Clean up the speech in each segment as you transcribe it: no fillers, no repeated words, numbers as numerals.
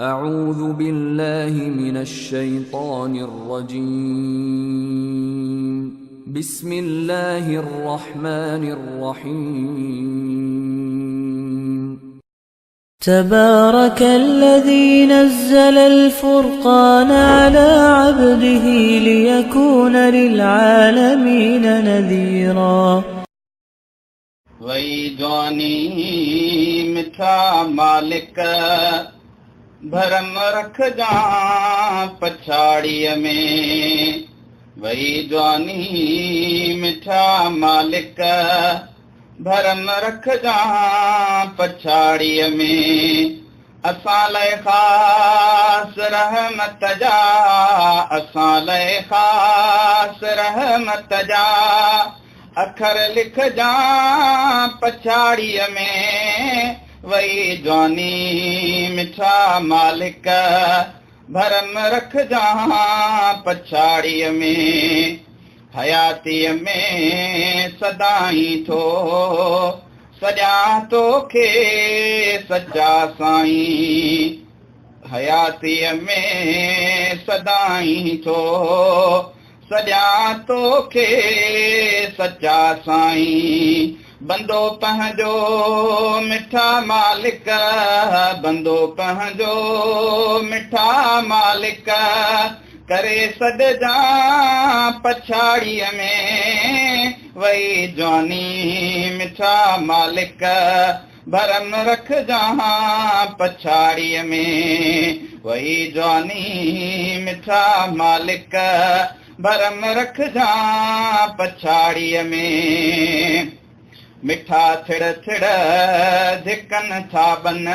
أعوذ بالله من الشيطان الرجيم. بسم الله الرحمن الرحيم. تبارك الذي نزل الفرقان على عبده ليكون للعالمين نذيرا. वई जवानी मिठा मालिक भरम रखजा पछाड़ीअ में। वई जवानी मिठा मालिक भरम रखजा पछाड़ीअ में। असां लाइ ख़ासि रहमत जा, असां लाइ ख़ासि रहमत जा अखर लिखजा पछाड़ीअ में। वई जवानी मिठा मालिक भरम रखजा पछाड़ीअ में। हयातीअ में सदाई थो सॼा तोखे सच्चा साईं। हयातीअ में सदाई थो सॼा तोखे सच्चा साईं। बंदो पंहिंजो मिठा मालिक, बंदो पंहिंजो मिठा मालिक करे सॾजा पछाड़ीअ में। वई जवानी मिठा मालिक भरम रखजा पछाड़ीअ में। वई जवानी मिठा मालिक भरम रखजा पछाड़ीअ में। मिठा थिड़ थिड़ धिकनि था बन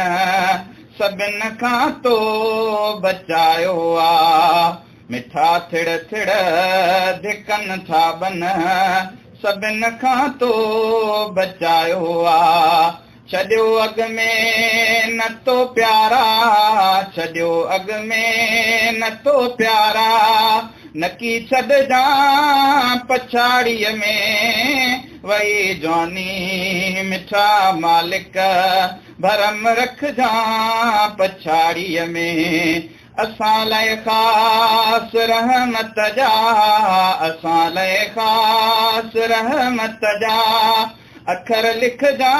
सभिनि खां तो बचायो आ। मिठा थिड़ थिड़ धिकनि था बन सभिनि खां तो बचायो आ। छॾियो अॻ में न तो प्यारा, छॾियो अॻ में न तो प्यारा नकी छॾजा पछाड़ीअ में। वई जवानी मिठा मालिक भरम रखजा पछाड़ीअ में। असां लाइ ख़ासि रहमत जा, असां लाइ ख़ासि रहमत जा अखर लिखजा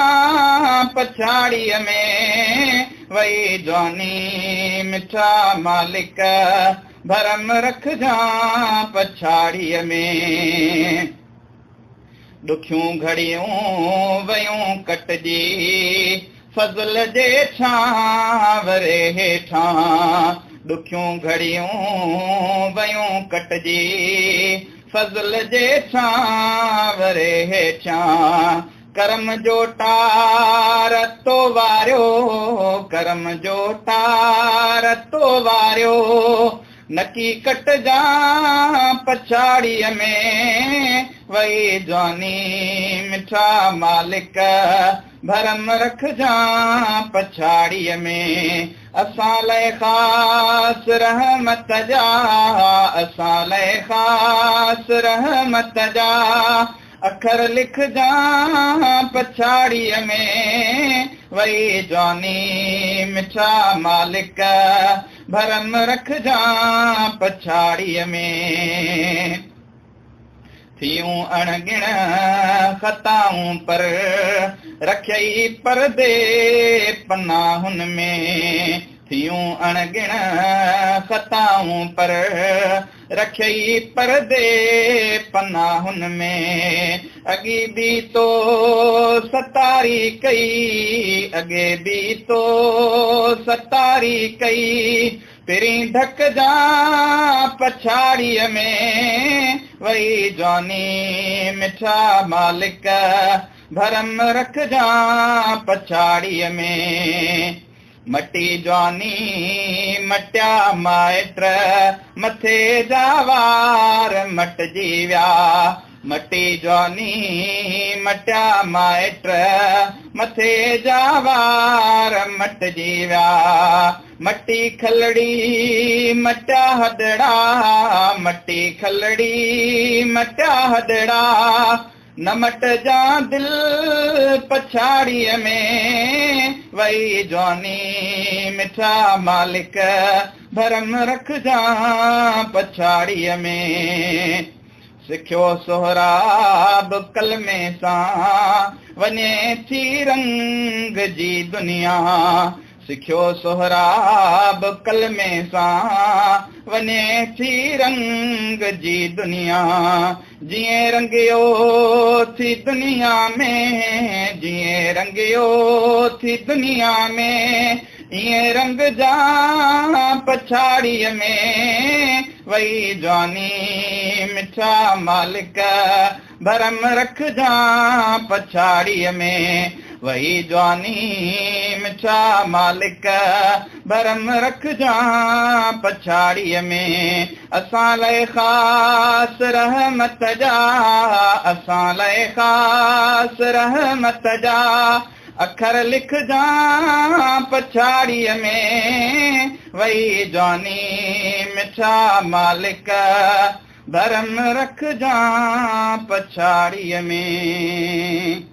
पछाड़ीअ में। वई जवानी मिठा मालिक भरम रखजा पछाड़ीअ में। ॾुखियूं घड़ियूं वयूं कटजी फज़ल जे छांवरे हेठां। ॾुखियूं घड़ियूं वयूं कटजी फज़ल जे छांवरे हेठां। करम जो तार तो वारियो, करम जो तार तो वारियो नकी कटजा पछाड़ीअ में। वई जवानी मिठा मालिक भरम रखजा पछाड़ीअ में। असां लाइ ख़ासि रहमत जा, असां लाइ ख़ासि रहमत जा अखर लिखजा पछाड़ीअ में। वई जवानी मिठा मालिक भरम रखजा पछाड़ीअ में। थियूं अणगिण ख़ताऊं पर रखई परदे पनाहुन में। थियूं अणगिण ख़ताऊं पर रखई परदे पनाहुन में। अॻे बि तो सतारी कई, अॻे बि तो सतारी कई पहिरीं ढकजा पछाड़ीअ में। वई जवानी मिठा मालिक भरम रखजा पछाड़ीअ में। मटी जवानी मटिया माइट मथे जा वार मटिजी विया। मटी जवानी मटिया माइट मथे जा वार मटिजी विया। मटी खलड़ी मटिया हदड़ा, मटी खलड़ी मटिया हदड़ा न मटिजा दिल पछाड़ीअ में। वई जवानी मिठा मालिक भरम रखजा पछाड़ीअ में सिखियो सोहराब कलमे सां वञे थी रंग जी दुनिया सिखियो सोहराब कलमे सां वञे थी रंग जी दुनिया जीअं रंगियो थी दुनिया में जीअं रंगियो थी दुनिया में ईअं रंग जा पछाड़ीअ में वही जवानी मिठा मालिक भरम रखजा पछाड़ीअ में वही जवानी मिठा मालिक भरम रखजा पछाड़ीअ में असां लाइ ख़ासि रहमत जा असां लाइ ख़ासि रहमत जा अखर लिखजा पछाड़ीअ में वही जवानी मिठा मालिक भरम रखजा पछाड़ीअ में